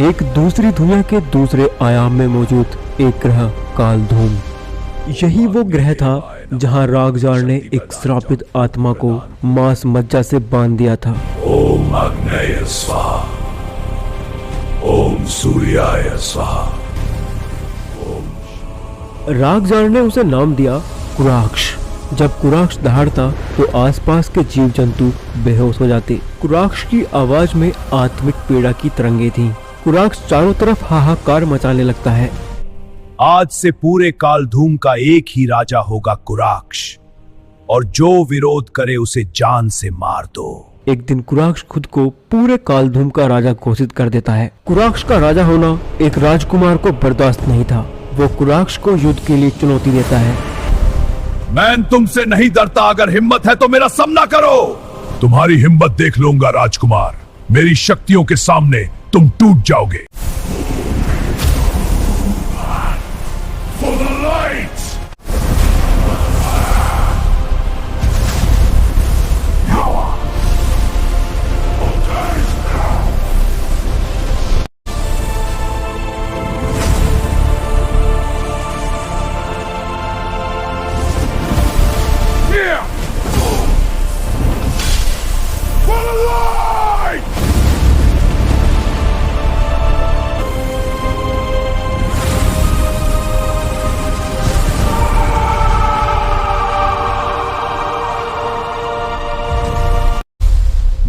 एक दूसरी दुनिया के दूसरे आयाम में मौजूद एक ग्रह कालधूम। यही वो ग्रह था जहां रागजार ने एक श्रापित आत्मा को मांस मज्जा से बांध दिया था। ओम अग्नये स्वाहा, ओम सूर्याय स्वाहा। रागजार ने उसे नाम दिया कुराक्ष। जब कुराक्ष दहाड़ता तो आसपास के जीव जंतु बेहोश हो जाते। कुराक्ष की आवाज में आत्मिक पीड़ा की तरंगे थीं। कुराक्ष चारों तरफ हाहाकार मचाने लगता है। आज से पूरे कालधूम का एक ही राजा होगा, कुराक्ष, और जो विरोध करे उसे जान से मार दो। एक दिन कुराक्ष खुद को पूरे कालधूम का राजा घोषित कर देता है। कुराक्ष का राजा होना एक राजकुमार को बर्दाश्त नहीं था। वो कुराक्ष को युद्ध के लिए चुनौती देता है। मैं तुमसे नहीं डरता, अगर हिम्मत है तो मेरा सामना करो। तुम्हारी हिम्मत देख लूंगा राजकुमार। मेरी शक्तियों के सामने तुम टूट जाओगे। For the light!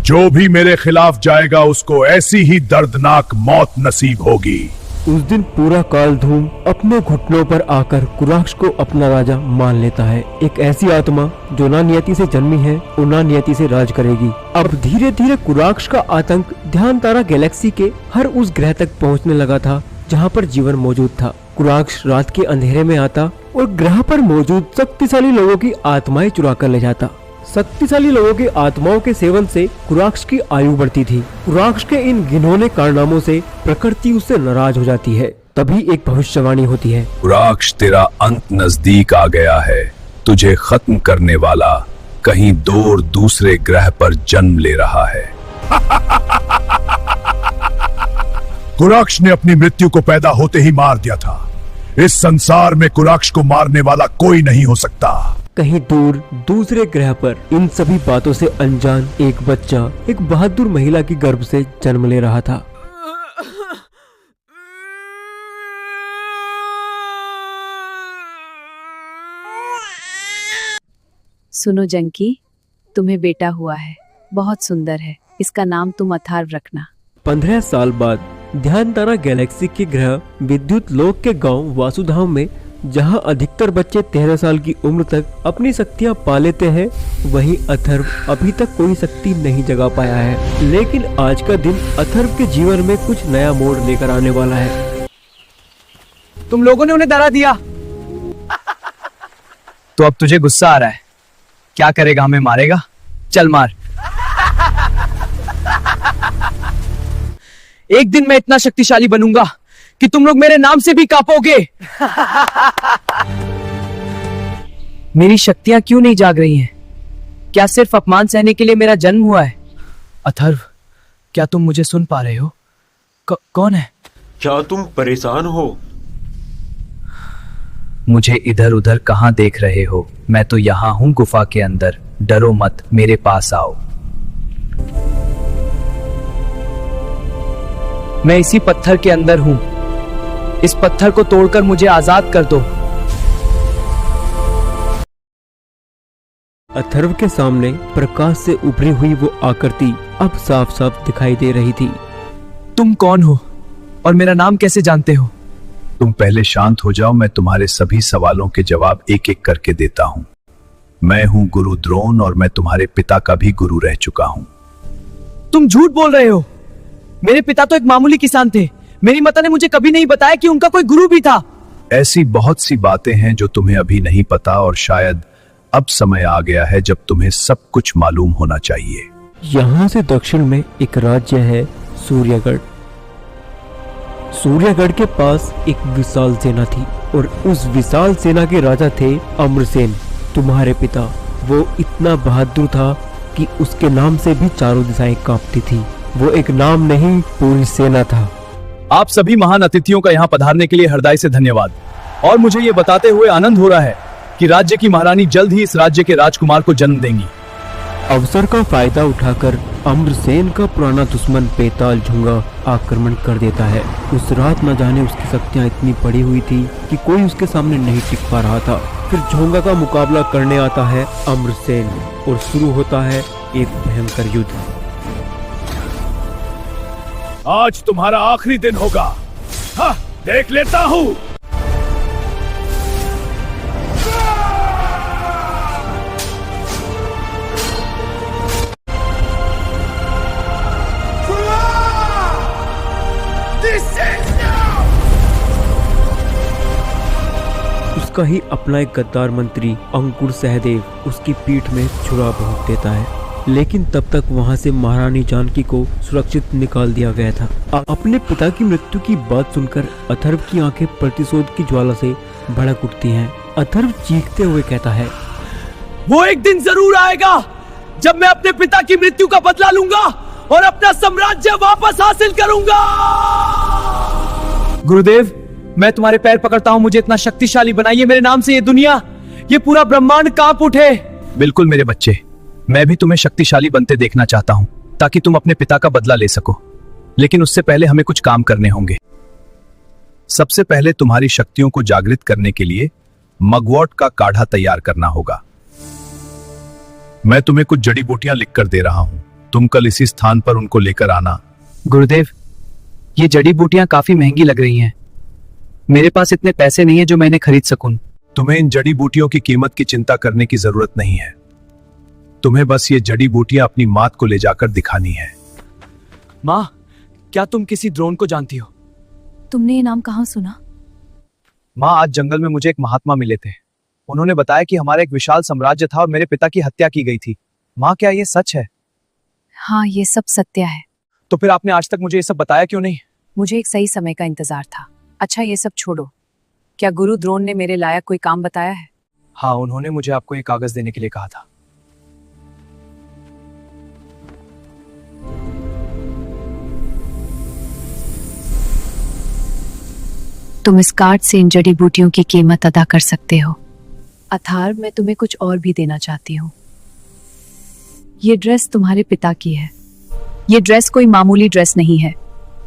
जो भी मेरे खिलाफ जाएगा उसको ऐसी ही दर्दनाक मौत नसीब होगी। उस दिन पूरा कालधूम अपने घुटनों पर आकर कुराक्ष को अपना राजा मान लेता है। एक ऐसी आत्मा जो ना नियति से जन्मी है और ना नियति से राज करेगी। अब धीरे धीरे कुराक्ष का आतंक ध्यान तारा गैलेक्सी के हर उस ग्रह तक पहुंचने लगा था जहां पर जीवन मौजूद था। कुराक्ष रात के अंधेरे में आता और ग्रह पर मौजूद शक्तिशाली लोगों की आत्माएं चुरा कर ले जाता। शक्तिशाली लोगों की आत्माओं के सेवन से कुराक्ष की आयु बढ़ती थी। कुराक्ष के इन घिनौने कारनामों से प्रकृति उससे नाराज हो जाती है। तभी एक भविष्यवाणी होती है। कुराक्ष, तेरा अंत नजदीक आ गया है। तुझे खत्म करने वाला कहीं दूर दूसरे ग्रह पर जन्म ले रहा है। कुराक्ष ने अपनी मृत्यु को पैदा होते ही मार दिया था। इस संसार में कुराक्ष को मारने वाला कोई नहीं हो सकता। कहीं दूर दूसरे ग्रह पर इन सभी बातों से अनजान एक बच्चा एक बहादुर महिला की गर्भ से जन्म ले रहा था। सुनो जंकी, तुम्हें बेटा हुआ है, बहुत सुंदर है। इसका नाम तुम अथर्व रखना। 15 साल बाद ध्यान तारा गैलेक्सी के ग्रह विद्युत लोक के गांव वासुधाम में, जहां अधिकतर बच्चे 13 साल की उम्र तक अपनी शक्तियां पा लेते हैं, वहीं अथर्व अभी तक कोई शक्ति नहीं जगा पाया है। लेकिन आज का दिन अथर्व के जीवन में कुछ नया मोड़ लेकर आने वाला है। तुम लोगों ने उन्हें डरा दिया तो अब तुझे गुस्सा आ रहा है। क्या करेगा, हमें मारेगा? चल मार। एक दिन मैं इतना शक्तिशाली बनूंगा कि तुम लोग मेरे नाम से भी कांपोगे। मेरी शक्तियां क्यों नहीं जाग रही हैं? क्या सिर्फ अपमान सहने के लिए मेरा जन्म हुआ है? अथर्व, क्या तुम मुझे सुन पा रहे हो? कौन है? क्या तुम परेशान हो? मुझे इधर उधर कहां देख रहे हो? मैं तो यहां हूं, गुफा के अंदर। डरो मत, मेरे पास आओ। मैं इसी पत्थर के अंदर हूं। इस पत्थर को तोड़कर मुझे आजाद कर दो। अथर्व के सामने प्रकाश से उभरी हुई वो आकृति अब साफ साफ दिखाई दे रही थी। तुम कौन हो और मेरा नाम कैसे जानते हो? तुम पहले शांत हो जाओ, मैं तुम्हारे सभी सवालों के जवाब एक एक करके देता हूं। मैं हूं गुरु द्रोण और मैं तुम्हारे पिता का भी गुरु रह चुका हूं। तुम झूठ बोल रहे हो। मेरे पिता तो एक मामूली किसान थे। मेरी माता ने मुझे कभी नहीं बताया कि उनका कोई गुरु भी था। ऐसी बहुत सी बातें हैं जो तुम्हें अभी नहीं पता, और शायद अब समय आ गया है जब तुम्हें सब कुछ मालूम होना चाहिए। यहाँ से दक्षिण में एक राज्य है सूर्यगढ़। सूर्यगढ़ के पास एक विशाल सेना थी और उस विशाल सेना के राजा थे अम्रसेन, तुम्हारे पिता। वो इतना बहादुर था कि उसके नाम से भी चारों दिशाएं कांपती थी। वो एक नाम नहीं, पूरी सेना था। आप सभी महान अतिथियों का यहाँ पधारने के लिए हृदय से धन्यवाद। और मुझे ये बताते हुए आनंद हो रहा है कि राज्य की महारानी जल्द ही इस राज्य के राजकुमार को जन्म देंगी। अवसर का फायदा उठाकर अम्रसेन का पुराना दुश्मन पेताल झुंगा आक्रमण कर देता है। उस रात न जाने उसकी शक्तियां इतनी बढ़ी हुई थी कि कोई उसके सामने नहीं टिक पा रहा था। फिर झोंगा का मुकाबला करने आता है अम्रसेन और शुरू होता है एक भयंकर युद्ध। आज तुम्हारा आखिरी दिन होगा। हाँ, देख लेता हूँ। उसका ही अपना एक गद्दार मंत्री अंकुर सहदेव उसकी पीठ में छुरा भोंक देता है, लेकिन तब तक वहां से महारानी जानकी को सुरक्षित निकाल दिया गया था। अपने पिता की मृत्यु की बात सुनकर अथर्व की आंखें प्रतिशोध की ज्वाला से भड़क उठती हैं। अथर्व चीखते हुए कहता है, वो एक दिन जरूर आएगा जब मैं अपने पिता की मृत्यु का बदला लूंगा और अपना साम्राज्य वापस हासिल करूंगा। गुरुदेव, मैं तुम्हारे पैर पकड़ता हूँ, मुझे इतना शक्तिशाली बनाइए, मेरे नाम से ये दुनिया, ये पूरा ब्रह्मांड कांप उठे। बिल्कुल मेरे बच्चे, मैं भी तुम्हें शक्तिशाली बनते देखना चाहता हूँ ताकि तुम अपने पिता का बदला ले सको। लेकिन उससे पहले हमें कुछ काम करने होंगे। सबसे पहले तुम्हारी शक्तियों को जागृत करने के लिए मगवॉट का काढ़ा तैयार करना होगा। मैं तुम्हें कुछ जड़ी बूटियां लिख कर दे रहा हूं, तुम कल इसी स्थान पर उनको लेकर आना। गुरुदेव, ये जड़ी बूटियां काफी महंगी लग रही हैं। मेरे पास इतने पैसे नहीं है जो मैं इन्हें खरीद सकूं। तुम्हें इन जड़ी बूटियों की कीमत की चिंता करने की जरूरत नहीं है। तुम्हें बस ये जड़ी बूटियां अपनी मात को ले जाकर दिखानी है। माँ, क्या तुम किसी द्रोण को जानती हो? तुमने ये नाम कहाँ सुना? माँ, आज जंगल में मुझे एक महात्मा मिले थे। उन्होंने बताया कि हमारा एक विशाल साम्राज्य था और मेरे पिता की हत्या की गई थी। माँ, क्या ये सच है? हाँ, ये सब सत्य है। तो फिर आपने आज तक मुझे ये सब बताया क्यों नहीं? मुझे एक सही समय का इंतजार था। अच्छा, ये सब छोड़ो, क्या गुरु द्रोण ने मेरे लायक कोई काम बताया है? हाँ, उन्होंने मुझे आपको एक कागज देने के लिए कहा था। तुम इस कार्ड से इन जड़ी बूटियों की कीमत अदा कर सकते हो। अथर्व, मैं तुम्हें कुछ और भी देना चाहती हूँ। ये ड्रेस तुम्हारे पिता की है। ये ड्रेस कोई मामूली ड्रेस नहीं है।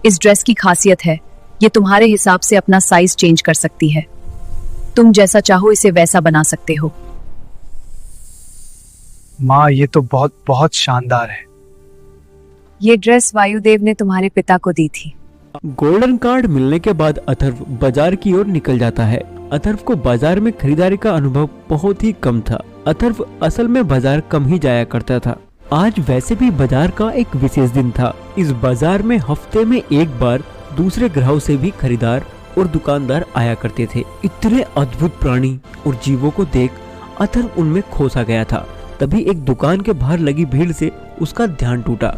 इस ड्रेस की खासियत है, ये तुम्हारे हिसाब से अपना साइज चेंज कर सकती है। तुम जैसा चाहो इसे वैसा बना सकते हो। माँ, ये तो बहुत बहुत शानदार है। ये ड्रेस वायुदेव ने तुम्हारे पिता को दी थी। गोल्डन कार्ड मिलने के बाद अथर्व बाजार की ओर निकल जाता है। अथर्व को बाजार में खरीदारी का अनुभव बहुत ही कम था। अथर्व असल में बाजार कम ही जाया करता था। आज वैसे भी बाजार का एक विशेष दिन था। इस बाजार में हफ्ते में एक बार दूसरे ग्रहों से भी खरीदार और दुकानदार आया करते थे। इतने अद्भुत प्राणी और जीवों को देख अथर्व उनमें खो सा गया था। तभी एक दुकान के बाहर लगी भीड़ से उसका ध्यान टूटा।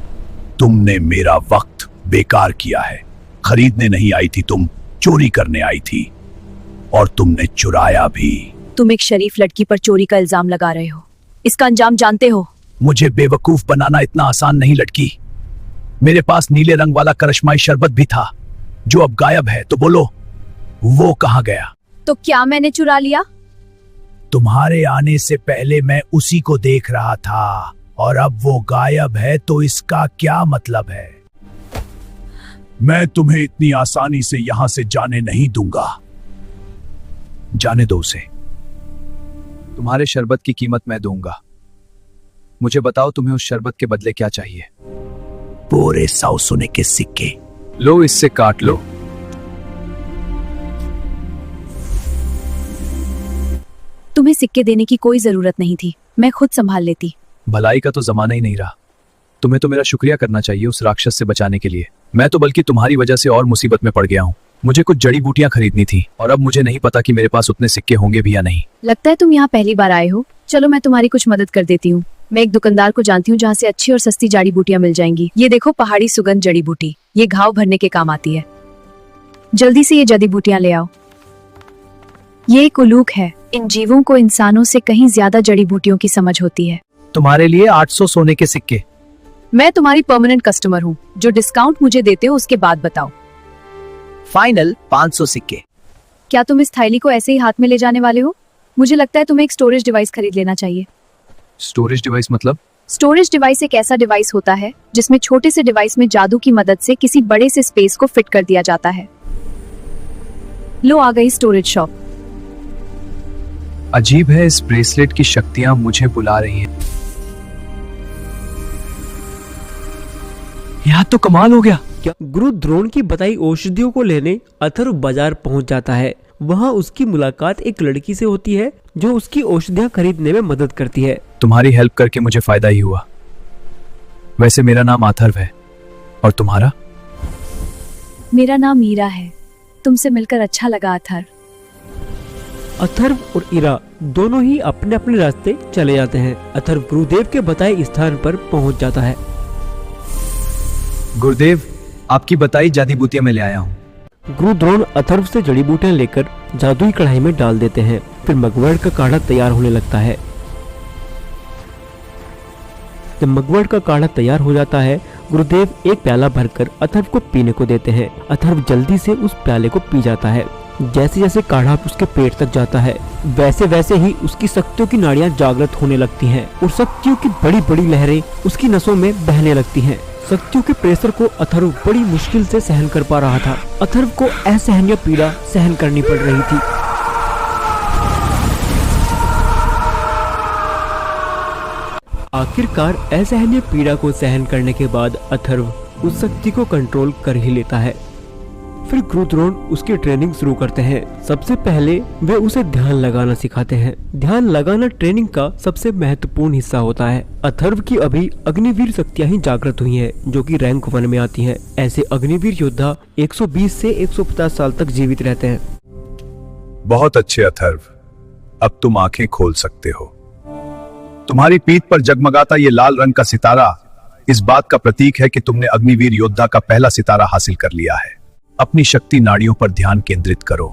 तुमने मेरा वक्त बेकार किया है। खरीदने नहीं आई थी, तुम चोरी करने आई थी और तुमने चुराया भी। तुम एक शरीफ लड़की पर चोरी का इल्जाम लगा रहे हो। इसका अंजाम जानते हो? मुझे बेवकूफ बनाना इतना आसान नहीं लड़की। मेरे पास नीले रंग वाला करिश्माई शरबत भी था जो अब गायब है। तो बोलो, वो कहाँ गया? तो क्या मैंने चुरा लिया? तुम्हारे आने से पहले मैं उसी को देख रहा था और अब वो गायब है, तो इसका क्या मतलब है? मैं तुम्हें इतनी आसानी से यहां से जाने नहीं दूंगा। जाने दो उसे। तुम्हारे शरबत की कीमत मैं दूंगा। मुझे बताओ, तुम्हें उस शरबत के बदले क्या चाहिए? पूरे 100 सोने के सिक्के। लो, इससे काट लो। तुम्हें सिक्के देने की कोई जरूरत नहीं थी, मैं खुद संभाल लेती। भलाई का तो जमाना ही नहीं रहा। तुम्हें तो मेरा शुक्रिया करना चाहिए उस राक्षस से बचाने के लिए। मैं तो बल्कि तुम्हारी वजह से और मुसीबत में पड़ गया हूँ। मुझे कुछ जड़ी बूटियां खरीदनी थी और अब मुझे नहीं पता कि मेरे पास उतने सिक्के होंगे भी या नहीं। लगता है तुम यहाँ पहली बार आए हो। चलो, मैं तुम्हारी कुछ मदद कर देती हूँ। मैं एक दुकानदार को जानती हूँ जहाँ से अच्छी और सस्ती जड़ी बूटियां मिल जाएंगी। ये देखो, पहाड़ी सुगंध जड़ी बूटी। ये घाव भरने के काम आती है। जल्दी से ये जड़ी बूटियां ले आओ। ये एक उलूक है। इन जीवों को इंसानों से कहीं ज्यादा जड़ी बूटियों की समझ होती है। तुम्हारे लिए 800 सोने के सिक्के। मैं तुम्हारी परमानेंट कस्टमर हूँ। जो डिस्काउंट मुझे देते हो उसके बाद बताओ। फाइनल 500 सिक्के। क्या तुम इस थैली को ऐसे ही हाथ में ले जाने वाले हो? मुझे लगता है तुम्हें एक स्टोरेज डिवाइस खरीद लेना चाहिए। स्टोरेज डिवाइस मतलब? स्टोरेज डिवाइस एक ऐसा डिवाइस होता है जिसमें छोटे से डिवाइस में जादू की मदद से किसी बड़े से स्पेस को फिट कर दिया जाता है। लो आ गई स्टोरेज शॉप। अजीब है, इस ब्रेसलेट की शक्तियां मुझे बुला रही हैं। यह तो कमाल हो गया। क्या गुरु द्रोण की बताई औषधियों को लेने अथर्व बाजार पहुंच जाता है। वहां उसकी मुलाकात एक लड़की से होती है जो उसकी औषधियां खरीदने में मदद करती है। तुम्हारी हेल्प करके मुझे फायदा ही हुआ। वैसे मेरा नाम अथर्व है, और तुम्हारा? मेरा नाम मीरा है। तुमसे मिलकर अच्छा लगा अथर्व। अथर्व और इरा दोनों ही अपने अपने रास्ते चले जाते हैं। अथर्व गुरुदेव के बताए स्थान पर पहुंच जाता है। गुरुदेव, आपकी बताई जादी बूटियां मैं ले आया हूँ। गुरु द्रोण अथर्व से जड़ी बूटियां लेकर जादुई कढ़ाई में डाल देते हैं। फिर मगवर्ड का काढ़ा तैयार होने लगता है। जब मगवर्ड का काढ़ा तैयार हो जाता है, गुरुदेव एक प्याला भरकर अथर्व को पीने को देते हैं। अथर्व जल्दी से उस प्याले को पी जाता है। जैसे जैसे काढ़ा उसके पेट तक जाता है, वैसे वैसे ही उसकी शक्तियों की नाड़ियां जागृत होने लगती हैं और शक्तियों की बड़ी बड़ी लहरें उसकी नसों में बहने लगती हैं। शक्तियों के प्रेशर को अथर्व बड़ी मुश्किल से सहन कर पा रहा था। अथर्व को असहनीय पीड़ा सहन करनी पड़ रही थी। आखिरकार असहनीय पीड़ा को सहन करने के बाद अथर्व उस शक्ति को कंट्रोल कर ही लेता है। फिर गुरु द्रोण उसकी ट्रेनिंग शुरू करते हैं। सबसे पहले वे उसे ध्यान लगाना सिखाते हैं। ध्यान लगाना ट्रेनिंग का सबसे महत्वपूर्ण हिस्सा होता है। अथर्व की अभी अग्निवीर शक्तियां ही जागृत हुई हैं, जो कि रैंक 1 में आती हैं। ऐसे अग्निवीर योद्धा 120 से 150 साल तक जीवित रहते हैं। बहुत अच्छे अथर्व, अब तुम आंखें खोल सकते हो। तुम्हारी पीठ पर जगमगाता ये लाल रंग का सितारा इस बात का प्रतीक है कि तुमने अग्निवीर योद्धा का पहला सितारा हासिल कर लिया है। अपनी शक्ति नाड़ियों पर ध्यान केंद्रित करो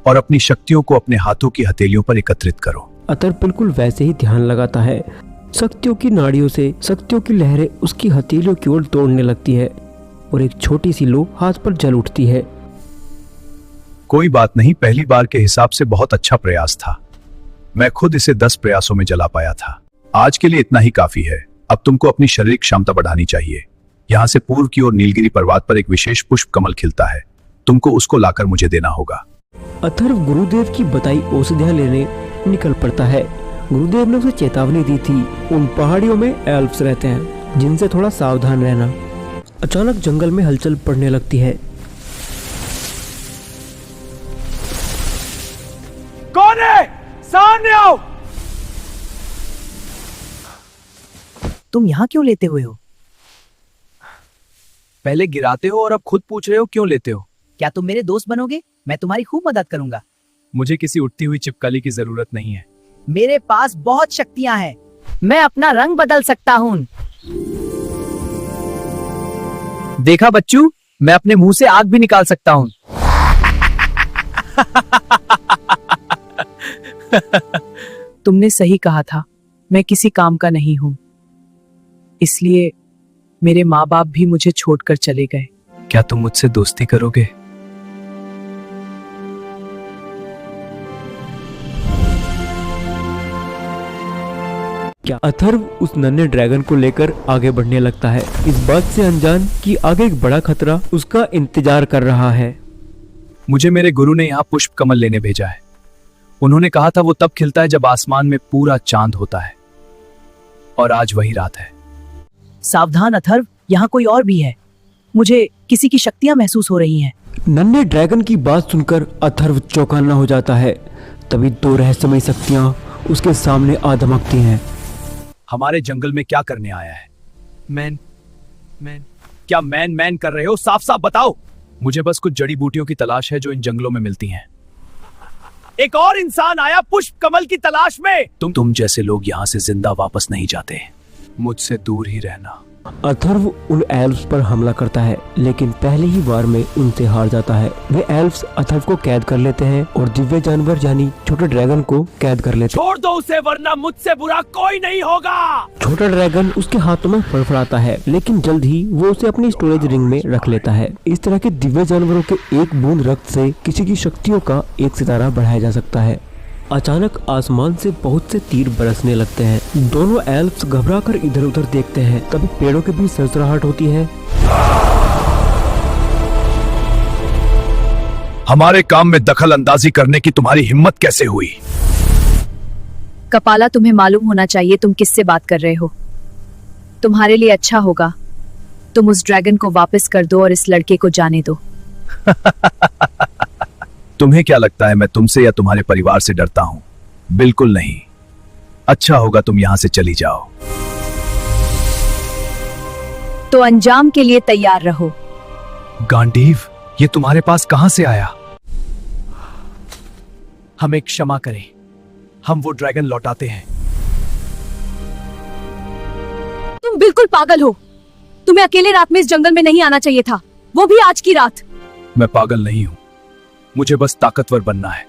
और अपनी शक्तियों को अपने हाथों की हथेलियों पर एकत्रित करो। अथर्व बिल्कुल वैसे ही ध्यान लगाता है। शक्तियों की नाड़ियों से शक्तियों की लहरें उसकी हथेलियों की ओर दौड़ने लगती है और एक छोटी सी लो हाथ पर जल उठती है। कोई बात नहीं, पहली बार के हिसाब से बहुत अच्छा प्रयास था। मैं खुद इसे 10 प्रयासों में जला पाया था। आज के लिए इतना ही काफी है। अब तुमको अपनी शारीरिक क्षमता बढ़ानी चाहिए। यहाँ से पूर्व की ओर नीलगिरी पर्वत पर एक विशेष पुष्प कमल खिलता है। तुमको उसको लाकर मुझे देना होगा। अथर्व गुरुदेव की बताई औषधियां लेने निकल पड़ता है। गुरुदेव ने उसे चेतावनी दी थी, उन पहाड़ियों में एल्फ्स रहते हैं जिनसे थोड़ा सावधान रहना। अचानक जंगल में हलचल पड़ने लगती है। कौन है? सामने आओ। तुम यहाँ क्यों लेते हुए हो? पहले गिराते हो और अब खुद पूछ रहे हो क्यों लेते हो? क्या तुम मेरे दोस्त बनोगे? मैं तुम्हारी खूब मदद करूंगा। मुझे किसी उठती हुई छिपकली की जरूरत नहीं है। मेरे पास बहुत शक्तियां हैं। मैं अपना रंग बदल सकता हूँ। देखा बच्चू, मैं अपने मुंह से आग भी निकाल सकता हूँ। तुमने सही कहा था, मैं किसी काम का नहीं हूँ। इसलिए मेरे माँ बाप भी मुझे छोड़कर चले गए। क्या तुम मुझसे दोस्ती करोगे? क्या अथर्व उस नन्हे ड्रैगन को लेकर आगे बढ़ने लगता है, इस बात से अनजान कि आगे एक बड़ा खतरा उसका इंतजार कर रहा है। मुझे मेरे गुरु ने यहाँ पुष्प कमल लेने भेजा है। उन्होंने कहा था वो तब खिलता है जब आसमान में पूरा चांद होता है, और आज वही रात है। सावधान अथर्व, यहाँ कोई और भी है। मुझे किसी की शक्तियां महसूस हो रही हैं। नन्हे ड्रैगन की बात सुनकर अथर्व चौंकाना हो जाता है। तभी 2 रहस्यमयी शक्तियां उसके सामने आ धमकती हैं। हमारे जंगल में क्या करने आया है? मैन क्या मैन कर रहे हो? साफ साफ बताओ। मुझे बस कुछ जड़ी बूटियों की तलाश है जो इन जंगलों में मिलती हैं। एक और इंसान आया पुष्प कमल की तलाश में। तुम जैसे लोग यहाँ से जिंदा वापस नहीं जाते। मुझसे दूर ही रहना। अथर्व उन एल्व्स पर हमला करता है, लेकिन पहले ही वार में उनसे हार जाता है। वे एल्व्स अथर्व को कैद कर लेते हैं और दिव्य जानवर यानी छोटे ड्रैगन को कैद कर लेते हैं। छोड़ दो उसे, वरना मुझसे बुरा कोई नहीं होगा। छोटा ड्रैगन उसके हाथों में फड़फड़ाता है, लेकिन जल्द ही वो उसे अपनी स्टोरेज रिंग में रख लेता है। इस तरह के दिव्य जानवरों के एक बूंद रक्त से किसी की शक्तियों का एक सितारा बढ़ाया जा सकता है। अचानक आसमान से बहुत से तीर बरसने लगते हैं। दोनों एल्फ्स घबराकर इधर उधर देखते हैं। तभी पेड़ों के बीच सरसराहट होती है। हमारे काम में दखल अंदाजी करने की तुम्हारी हिम्मत कैसे हुई? कपाला, तुम्हें मालूम होना चाहिए तुम किससे बात कर रहे हो। तुम्हारे लिए अच्छा होगा तुम उस ड्रैगन को वापस कर दो और इस लड़के को जाने दो। तुम्हें क्या लगता है मैं तुमसे या तुम्हारे परिवार से डरता हूं? बिल्कुल नहीं। अच्छा होगा तुम यहां से चली जाओ। तो अंजाम के लिए तैयार रहो। गांडीव, ये तुम्हारे पास कहां से आया? हमें क्षमा करें, हम वो ड्रैगन लौटाते हैं। तुम बिल्कुल पागल हो। तुम्हें अकेले रात में इस जंगल में नहीं आना चाहिए था, वो भी आज की रात। मैं पागल नहीं हूं, मुझे बस ताकतवर बनना है,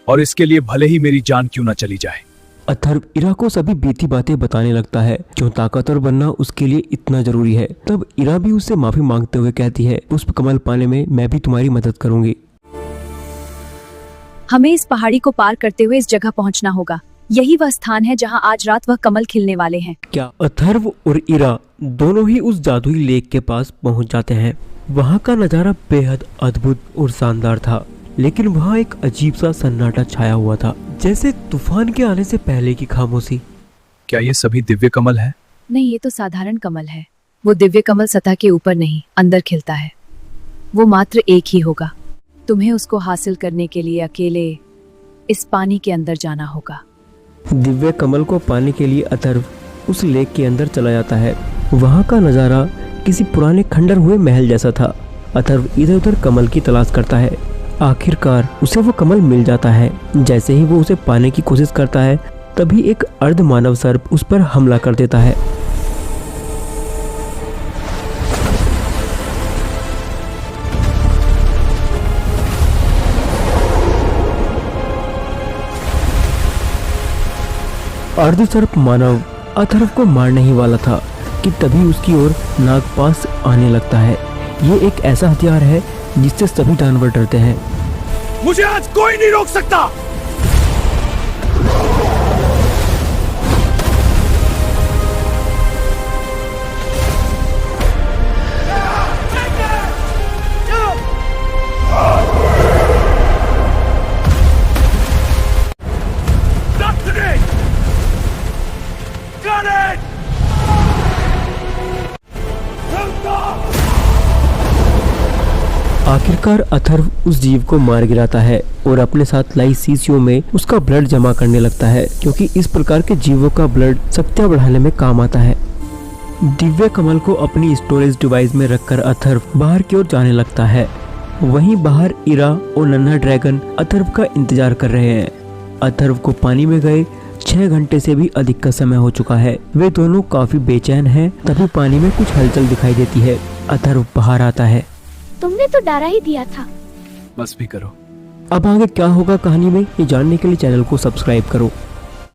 और इसके लिए भले ही मेरी जान क्यों ना चली जाए। अथर्व इरा को सभी बीती बातें बताने लगता है, क्यों ताकतवर बनना उसके लिए इतना जरूरी है। तब इरा भी उससे माफी मांगते हुए कहती है, पुष्प कमल पाने में मैं भी तुम्हारी मदद करूंगी। हमें इस पहाड़ी को पार करते हुए इस जगह पहुंचना होगा। यही वह स्थान है जहां आज रात वह कमल खिलने वाले हैं। क्या? अथर्व और इरा दोनों ही उस जादुई लेक के पास पहुंच जाते हैं। वहां का नजारा बेहद अद्भुत और शानदार था, लेकिन वहां एक अजीब सा सन्नाटा छाया हुआ था, जैसे तूफान के आने से पहले की खामोशी। क्या ये सभी दिव्य कमल है? नहीं, ये तो साधारण कमल है। वो दिव्य कमल सतह के ऊपर नहीं, अंदर खिलता है। वो मात्र एक ही होगा। तुम्हें उसको हासिल करने के लिए अकेले इस पानी के अंदर जाना होगा। दिव्य कमल को पाने के लिए अथर्व उस लेक के अंदर चला जाता है। वहां का नजारा किसी पुराने खंडर हुए महल जैसा था। अथर्व इधर उधर कमल की तलाश करता है। आखिरकार उसे वो कमल मिल जाता है। जैसे ही वो उसे पाने की कोशिश करता है, तभी एक अर्ध मानव सर्प उस पर हमला कर देता है। अर्ध सर्प मानव अथर्व को मारने ही वाला था कि तभी उसकी ओर नागपाश आने लगता है। ये एक ऐसा हथियार है जिससे सभी जानवर डरते हैं। मुझे आज कोई नहीं रोक सकता। आखिरकार अथर्व उस जीव को मार गिराता है और अपने साथ लाई शीशियों में उसका ब्लड जमा करने लगता है, क्योंकि इस प्रकार के जीवों का ब्लड शक्तियां बढ़ाने में काम आता है। दिव्य कमल को अपनी स्टोरेज डिवाइस में रखकर अथर्व बाहर की ओर जाने लगता है। वहीं बाहर इरा और नन्हा ड्रैगन अथर्व का इंतजार कर रहे हैं। अथर्व को पानी में गए 6 घंटे से भी अधिक का समय हो चुका है। वे दोनों काफी बेचैन हैं। तभी पानी में कुछ हलचल दिखाई देती है। अथर्व बाहर आता है। तुमने तो डरा ही दिया था। बस भी करो। अब आगे क्या होगा कहानी में, ये जानने के लिए चैनल को सब्सक्राइब करो।